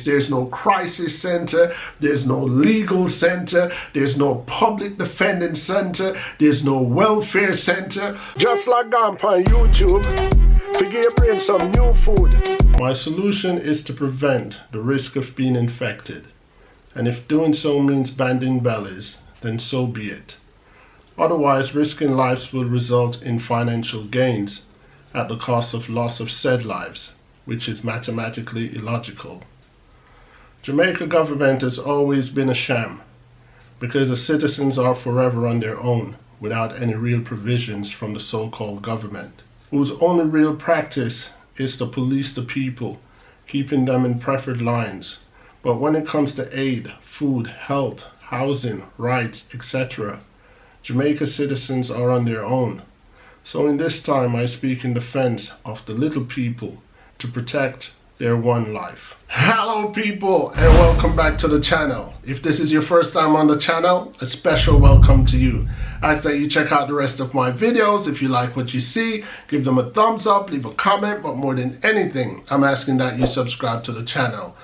There's no crisis center, there's no legal center, there's no public defending center, there's no welfare center. Just like on YouTube, figure your brain some new food. My solution is to prevent the risk of being infected. And if doing so means banding bellies, then so be it. Otherwise, risking lives will result in financial gains at the cost of loss of said lives, which is mathematically illogical. Jamaica government has always been a sham because the citizens are forever on their own without any real provisions from the so-called government, whose only real practice is to police the people, keeping them in preferred lines. But when it comes to aid, food, health, housing, rights, etc., Jamaica citizens are on their own. So in this time I speak in defense of the little people to protect their one life. Hello people, and welcome back to the channel. If this is your first time on the channel, a special welcome to you. I ask that you check out the rest of my videos. If you like what you see, give them a thumbs up, leave a comment, but more than anything, I'm asking that you subscribe to the channel.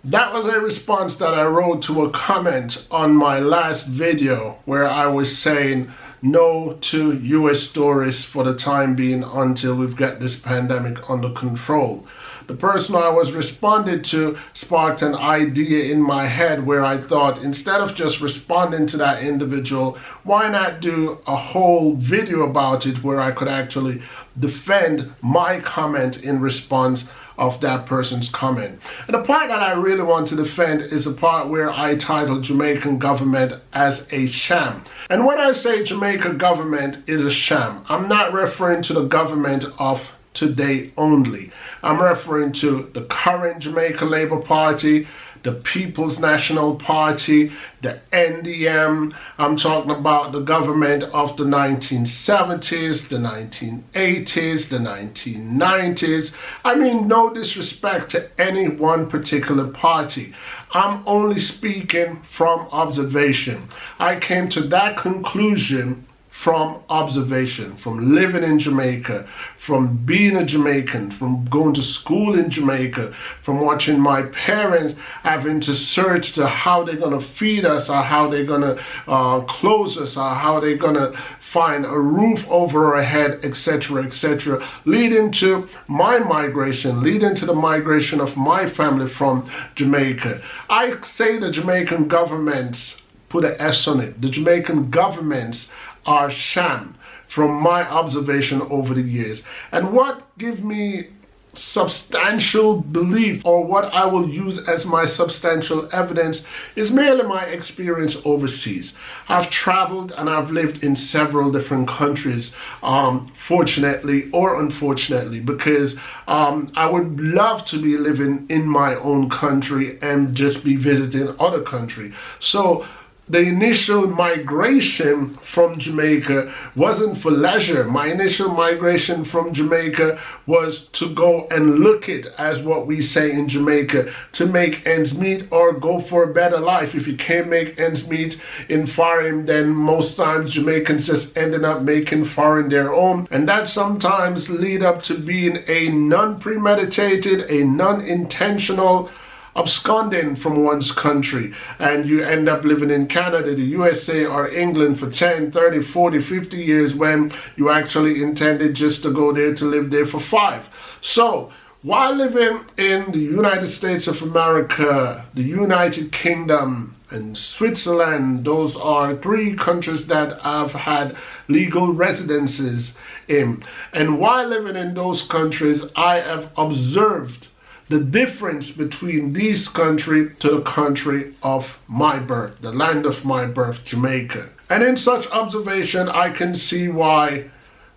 That was a response that I wrote to a comment on my last video where I was saying no to US tourists for the time being until we've got this pandemic under control. The person I was responded to sparked an idea in my head where I thought, instead of just responding to that individual, why not do a whole video about it where I could actually defend my comment in response of that person's comment. And the part that I really want to defend is the part where I titled Jamaican government as a sham. And when I say Jamaica government is a sham, I'm not referring to the government of today only. I'm referring to the current Jamaica Labour Party, the People's National Party, the NDM. I'm talking about the government of the 1970s, the 1980s, the 1990s. I mean, no disrespect to any one particular party. I'm only speaking from observation. I came to that conclusion from observation, from living in Jamaica, from being a Jamaican, from going to school in Jamaica, from watching my parents having to search to how they're going to feed us, or how they're going to clothe us, or how they're going to find a roof over our head, etc., etc., leading to my migration, leading to the migration of my family from Jamaica. I say the Jamaican governments, put an S on it, the Jamaican governments are sham from my observation over the years. And what gives me substantial belief, or what I will use as my substantial evidence, is merely my experience overseas. I've traveled and I've lived in several different countries, fortunately or unfortunately, because I would love to be living in my own country and just be visiting other countries. So the initial migration from Jamaica wasn't for leisure. My initial migration from Jamaica was to go and look it, as what we say in Jamaica, to make ends meet or go for a better life. If you can't make ends meet in foreign, then most times Jamaicans just ended up making foreign their own. And that sometimes lead up to being a non-premeditated, a non-intentional absconding from one's country, and you end up living in Canada, the USA, or England for 10, 30, 40, 50 years when you actually intended just to go there to live there for 5. So while living in the United States of America, the United Kingdom, and Switzerland, those are 3 countries that I've had legal residences in. And while living in those countries, I have observed the difference between these countries to the country of my birth, the land of my birth, Jamaica. And in such observation, I can see why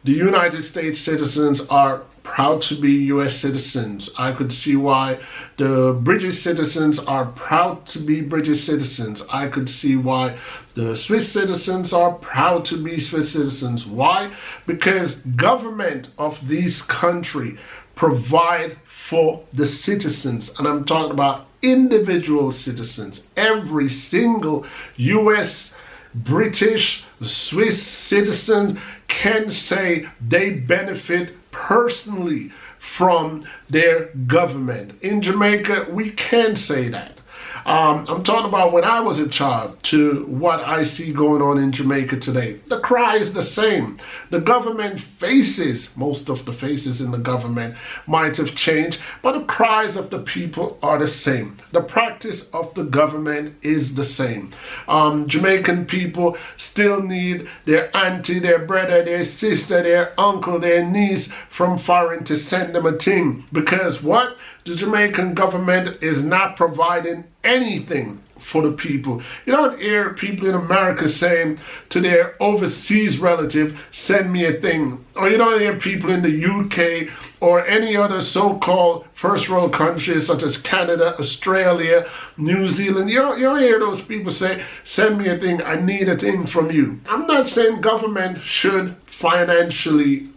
the United States citizens are proud to be US citizens. I could see why the British citizens are proud to be British citizens. I could see why the Swiss citizens are proud to be Swiss citizens. Why? Because government of these countries provide for the citizens, and I'm talking about individual citizens. Every single US, British, Swiss citizen can say they benefit personally from their government. In Jamaica, we can't say that. I'm talking about when I was a child to what I see going on in Jamaica today. The cry is the same. The government faces, most of the faces in the government might have changed, but the cries of the people are the same. The practice of the government is the same. Jamaican people still need their auntie, their brother, their sister, their uncle, their niece from foreign to send them a thing. Because what? The Jamaican government is not providing anything for the people. You don't hear people in America saying to their overseas relative, send me a thing. Or you don't hear people in the UK or any other so-called first world countries such as Canada, Australia, New Zealand. You don't hear those people say, send me a thing, I need a thing from you. I'm not saying government should financially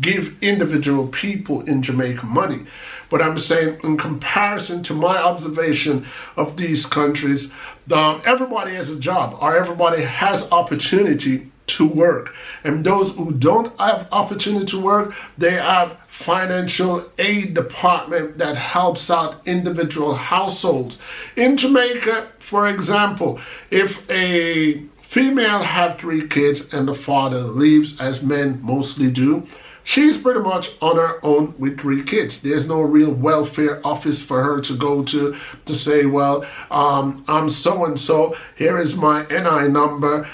give individual people in Jamaica money. But I'm saying in comparison to my observation of these countries, everybody has a job or everybody has opportunity to work. And those who don't have opportunity to work, they have financial aid department that helps out individual households. In Jamaica, for example, if a female had 3 kids and the father leaves, as men mostly do, she's pretty much on her own with 3 kids. There's no real welfare office for her to go to say, well, I'm so-and-so, here is my NI number,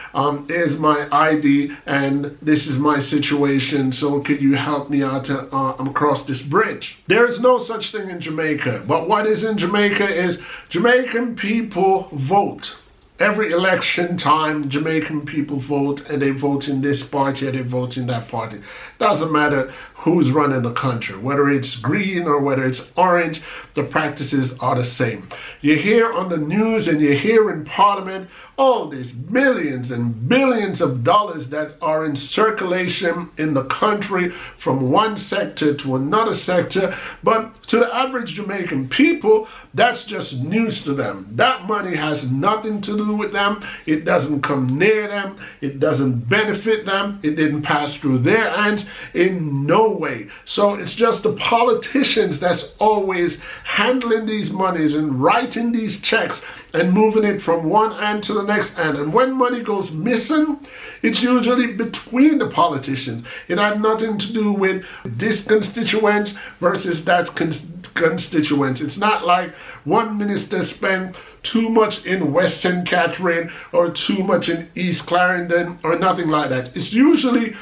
here's my ID, and this is my situation, so could you help me out to cross this bridge? There is no such thing in Jamaica. But what is in Jamaica is Jamaican people vote. Every election time, Jamaican people vote, and they vote in this party or they vote in that party. Doesn't matter who's running the country, whether it's green or whether it's orange, the practices are the same. You hear on the news and you hear in Parliament all these millions and billions of dollars that are in circulation in the country from one sector to another sector, but to the average Jamaican people, that's just news to them. That money has nothing to do with them. It doesn't come near them. It doesn't benefit them. It didn't pass through their hands in no way. So it's just the politicians that's always handling these monies and writing these checks and moving it from one end to the next end. And when money goes missing, it's usually between the politicians. It had nothing to do with this constituents versus that constituents. It's not like one minister spent too much in West St. Catherine or too much in East Clarendon or nothing like that. It's usually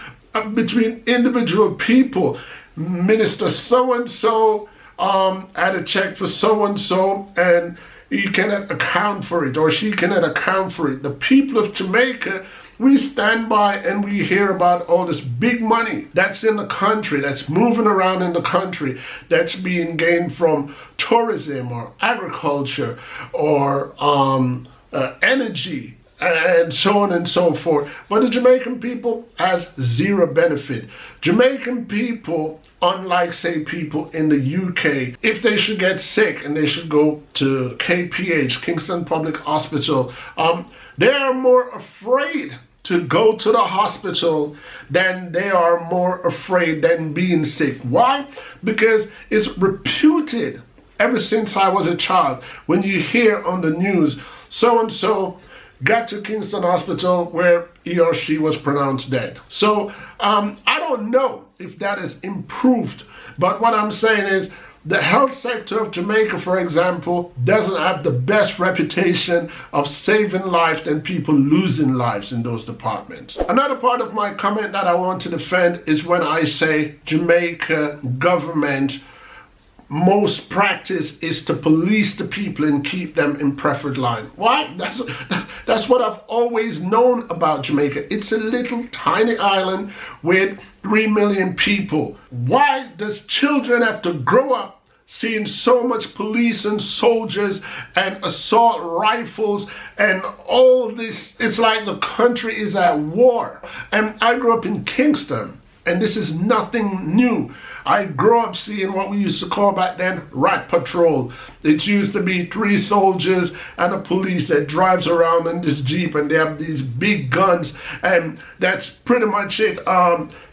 between individual people. Minister so-and-so had a check for so-and-so and he cannot account for it or she cannot account for it. The people of Jamaica, we stand by and we hear about all this big money that's in the country, that's moving around in the country, that's being gained from tourism or agriculture or energy and so on and so forth. But the Jamaican people has zero benefit. Jamaican people, unlike say people in the UK, if they should get sick and they should go to KPH, Kingston Public Hospital, they are more afraid to go to the hospital than they are more afraid than being sick. Why? Because it's reputed ever since I was a child. When you hear on the news, so-and-so got to Kingston Hospital where he or she was pronounced dead. So I don't know if that has improved, but what I'm saying is the health sector of Jamaica, for example, doesn't have the best reputation of saving lives than people losing lives in those departments. Another part of my comment that I want to defend is when I say Jamaica government most practice is to police the people and keep them in preferred line. Why? That's what I've always known about Jamaica. It's a little tiny island with 3 million people. Why does children have to grow up seeing so much police and soldiers and assault rifles and all this? It's like the country is at war. And I grew up in Kingston, and this is nothing new. I grew up seeing what we used to call back then rat patrol. It used to be 3 soldiers and a police that drives around in this Jeep and they have these big guns, and that's pretty much it.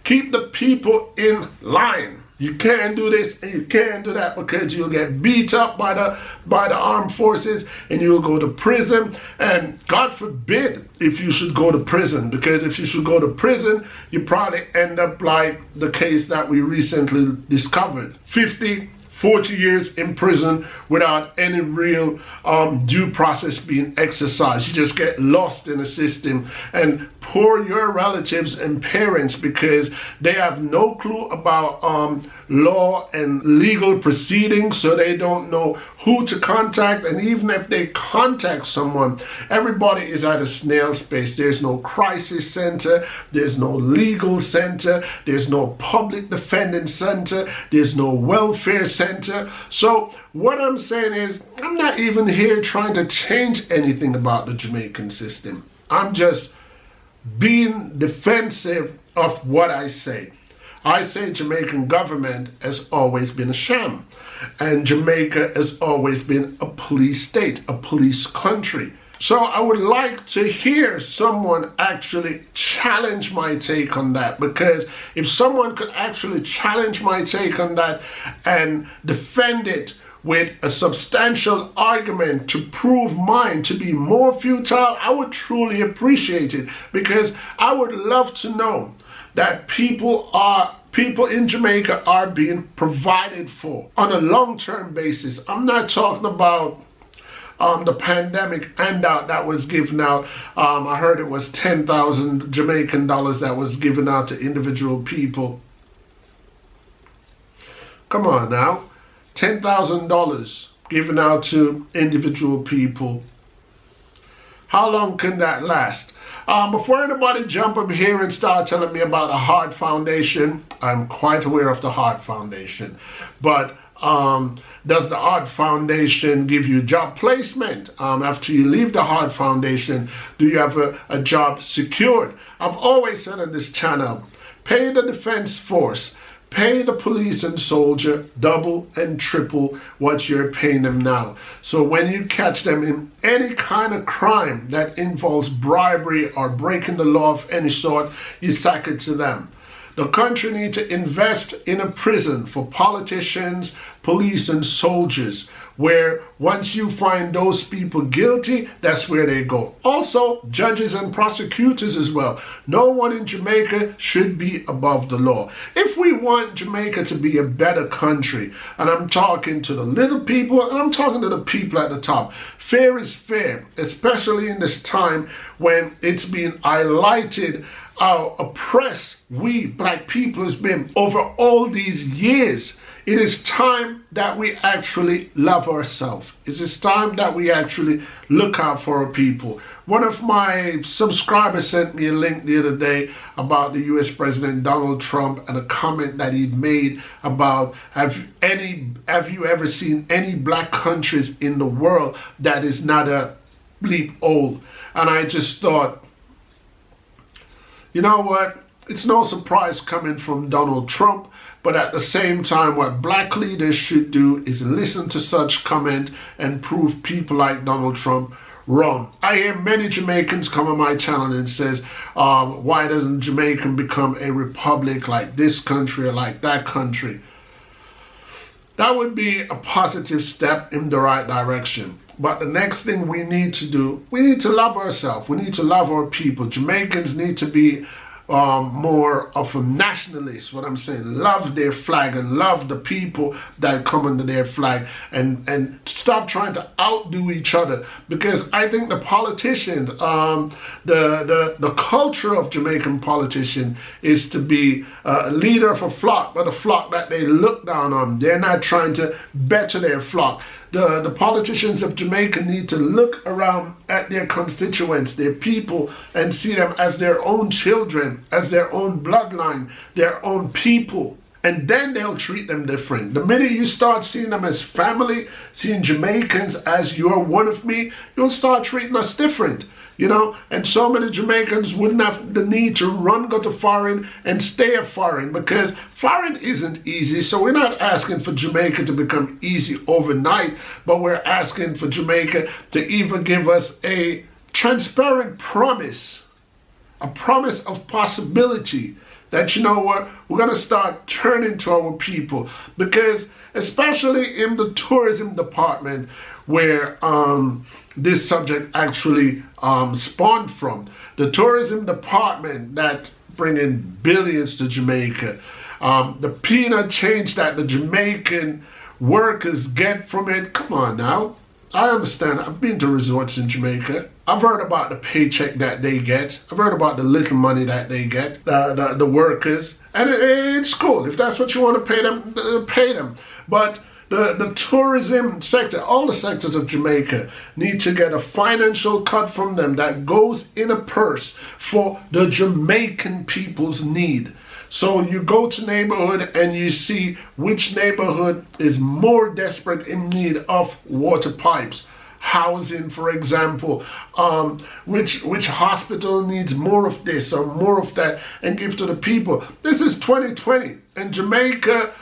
Keep the people in line. You can't do this and you can't do that because you'll get beat up by the armed forces and you'll go to prison. And God forbid if you should go to prison, because if you should go to prison, you probably end up like the case that we recently discovered. 40 years in prison without any real due process being exercised. You just get lost in the system, and poor your relatives and parents because they have no clue about law and legal proceedings, so they don't know who to contact. And even if they contact someone, everybody is at a snail's pace. There's no crisis center, there's no legal center, there's no public defending center, there's no welfare center. So what I'm saying is, I'm not even here trying to change anything about the Jamaican system. I'm just being defensive of what I say. I say Jamaican government has always been a sham, and Jamaica has always been a police state, a police country. So I would like to hear someone actually challenge my take on that, because if someone could actually challenge my take on that and defend it with a substantial argument to prove mine to be more futile, I would truly appreciate it, because I would love to know that people in Jamaica are being provided for on a long-term basis. I'm not talking about the pandemic handout that was given out. I heard it was 10,000 Jamaican dollars that was given out to individual people. Come on now. $10,000 given out to individual people. How long can that last? Before anybody jump up here and start telling me about the Heart Foundation, I'm quite aware of the Heart Foundation. But does the Heart Foundation give you job placement? After you leave the Heart Foundation, do you have a job secured? I've always said on this channel, pay the Defense Force, pay the police and soldier double and triple what you're paying them now. So when you catch them in any kind of crime that involves bribery or breaking the law of any sort, you sack it to them. The country needs to invest in a prison for politicians, police and soldiers, where once you find those people guilty, that's where they go. Also, judges and prosecutors as well. No one in Jamaica should be above the law. If we want Jamaica to be a better country, and I'm talking to the little people and I'm talking to the people at the top, fair is fair, especially in this time when it's being highlighted how oppressed we black people has been over all these years. It is time that we actually love ourselves. It is time that we actually look out for our people. One of my subscribers sent me a link the other day about the US President Donald Trump and a comment that he'd made about have you ever seen any black countries in the world that is not a bleep old? And I just thought, you know what? It's no surprise coming from Donald Trump, but at the same time, what black leaders should do is listen to such comment and prove people like Donald Trump wrong. I hear many Jamaicans come on my channel and says, why doesn't Jamaica become a republic like this country or like that country? That would be a positive step in the right direction. But the next thing we need to do, we need to love ourselves. We need to love our people. Jamaicans need to be more of a nationalist. What I'm saying, love their flag and love the people that come under their flag, and stop trying to outdo each other, because I think the politicians, the culture of Jamaican politician is to be a leader of a flock, but a flock that they look down on. They're not trying to better their flock. The politicians of Jamaica need to look around at their constituents, their people, and see them as their own children, as their own bloodline, their own people. And then they'll treat them different. The minute you start seeing them as family, seeing Jamaicans as you're one of me, you'll start treating us different. You know, and so many Jamaicans wouldn't have the need to go to foreign and stay a foreign, because foreign isn't easy. So we're not asking for Jamaica to become easy overnight, but we're asking for Jamaica to even give us a transparent promise, a promise of possibility that, you know what, we're going to start turning to our people, because especially in the tourism department where this subject actually spawned from, the tourism department that bring in billions to Jamaica, the peanut change that the Jamaican workers get from it. Come on now. I understand. I've been to resorts in Jamaica. I've heard about the paycheck that they get. I've heard about the little money that they get, the workers. And it's cool. If that's what you want to pay them, pay them. But the tourism sector, all the sectors of Jamaica need to get a financial cut from them that goes in a purse for the Jamaican people's need. So you go to neighborhood and you see which neighborhood is more desperate in need of water pipes, housing, for example, which hospital needs more of this or more of that, and give to the people. This is 2020, and Jamaica,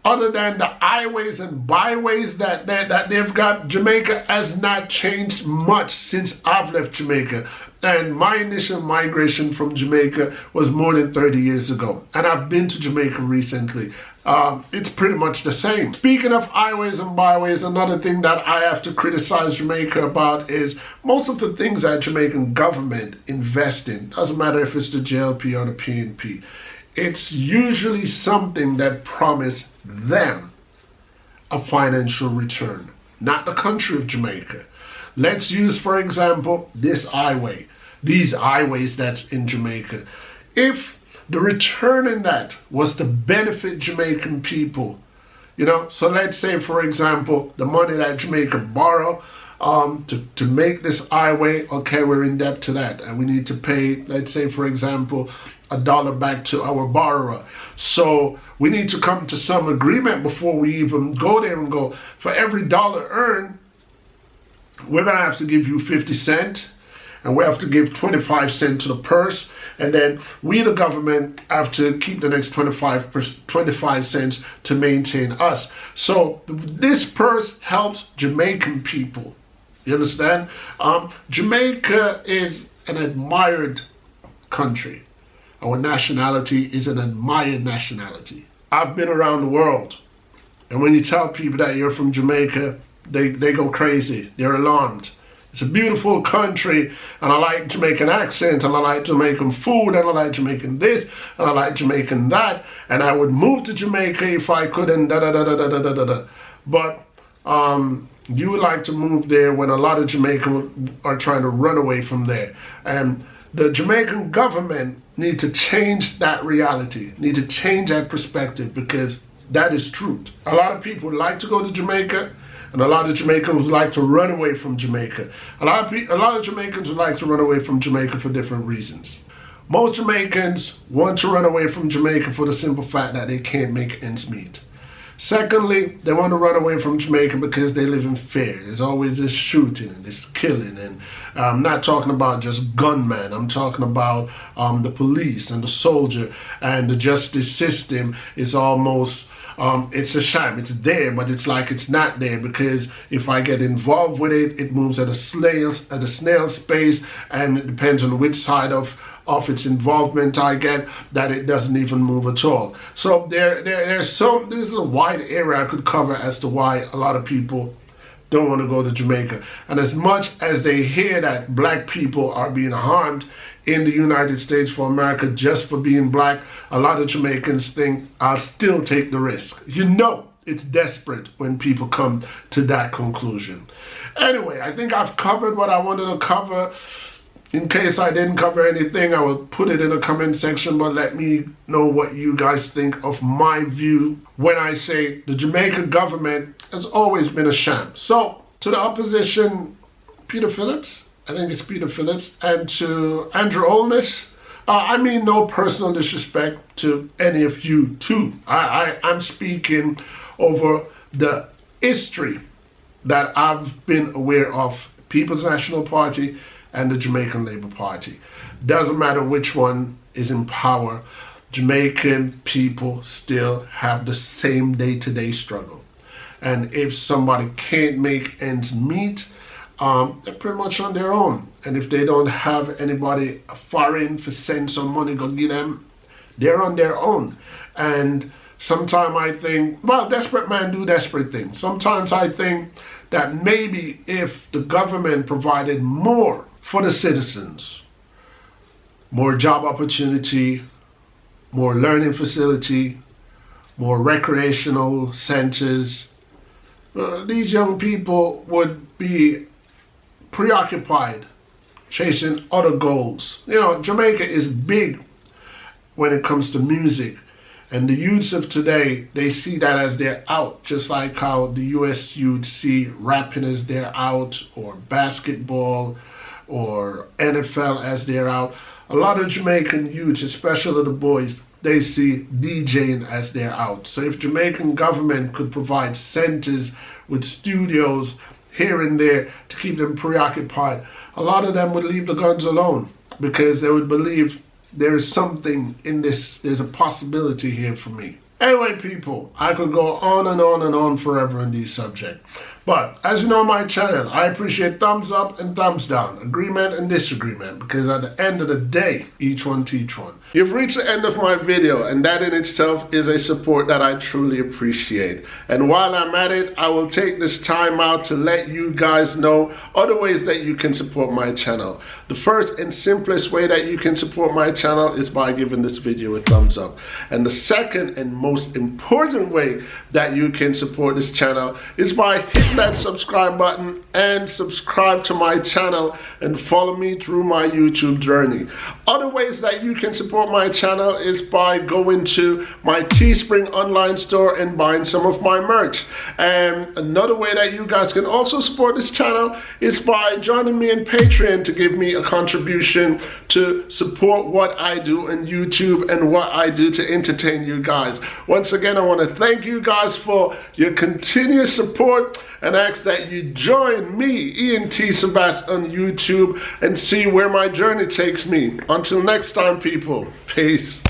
other than the highways and byways that they've got, Jamaica has not changed much since I've left Jamaica. And my initial migration from Jamaica was more than 30 years ago. And I've been to Jamaica recently. It's pretty much the same. Speaking of highways and byways, another thing that I have to criticize Jamaica about is most of the things that Jamaican government invest in, doesn't matter if it's the JLP or the PNP, it's usually something that promise them a financial return, not the country of Jamaica. Let's use, for example, this highway, these highways that's in Jamaica. If the return in that was to benefit Jamaican people, you know, so let's say, for example, the money that Jamaica borrow to make this highway, okay, we're in debt to that, and we need to pay, let's say, for example, $1 back to our borrower. So we need to come to some agreement before we even go there and go, for every dollar earned, we're going to have to give you 50 cents, and we have to give 25 cents to the purse, and then we, the government, have to keep the next 25 cents to maintain us. So this purse helps Jamaican people. You understand? Jamaica is an admired country. Our nationality is an admired nationality. I've been around the world, and when you tell people that you're from Jamaica, they go crazy. They're alarmed. It's a beautiful country, and I like Jamaican accent, and I like Jamaican food, and I like Jamaican this, and I like Jamaican that, and I would move to Jamaica if I could, and da-da-da-da-da-da-da-da. But you would like to move there when a lot of Jamaicans are trying to run away from there. And the Jamaican government need to change that reality, need to change that perspective, because that is truth. A lot of people would like to go to Jamaica, and a lot of Jamaicans like to run away from Jamaica. A lot of Jamaicans would like to run away from Jamaica for different reasons. Most Jamaicans want to run away from Jamaica for the simple fact that they can't make ends meet. Secondly, they want to run away from Jamaica because they live in fear. There's always this shooting and this killing, and I'm not talking about just gunmen. I'm talking about the police and the soldier, and the justice system is almost, it's a sham. It's there, but it's like it's not there, because if I get involved with it, it moves at a snail pace, and it depends on which side of its involvement I get, that it doesn't even move at all. So there's so, this is a wide area I could cover as to why a lot of people don't want to go to Jamaica. And as much as they hear that black people are being harmed in the United States for America just for being black, a lot of Jamaicans think, I'll still take the risk. You know, it's desperate when people come to that conclusion. Anyway, I think I've covered what I wanted to cover. In case I didn't cover anything, I will put it in the comment section, but let me know what you guys think of my view when I say the Jamaican government has always been a sham. So, to the opposition, Peter Phillips, I think it's Peter Phillips, and to Andrew Holness, I mean no personal disrespect to any of you too. I'm speaking over the history that I've been aware of, People's National Party and the Jamaican Labour Party. Doesn't matter which one is in power, Jamaican people still have the same day-to-day struggle. And if somebody can't make ends meet, they're pretty much on their own. And if they don't have anybody foreign for send some money go give them, They're on their own. And sometimes I think, well, desperate men do desperate things. Sometimes I think that maybe if the government provided more for the citizens, more job opportunity, more learning facility, more recreational centers, these young people would be preoccupied chasing other goals. You know, Jamaica is big when it comes to music. And the youths of today, they see that as their out, just like how the US youth see rapping as their out, or basketball, or NFL as their out. A lot of Jamaican youths, especially the boys, they see DJing as their out. So if Jamaican government could provide centers with studios here and there to keep them preoccupied, a lot of them would leave the guns alone, because they would believe there is something in this, there's a possibility here for me. Anyway, people, I could go on and on and on forever on these subjects. But as you know, on my channel, I appreciate thumbs up and thumbs down, agreement and disagreement, because at the end of the day, each one teach one. You've reached the end of my video, and that in itself is a support that I truly appreciate. And while I'm at it, I will take this time out to let you guys know other ways that you can support my channel. The first and simplest way that you can support my channel is by giving this video a thumbs up. And the second and most important way that you can support this channel is by hitting that subscribe button and subscribe to my channel and follow me through my YouTube journey. Other ways that you can support my channel is by going to my Teespring online store and buying some of my merch. And another way that you guys can also support this channel is by joining me in Patreon to give me a contribution to support what I do on YouTube and what I do to entertain you guys. Once again, I want to thank you guys for your continuous support and ask that you join me, ENT Sebast, on YouTube and see where my journey takes me. Until next time, people, peace.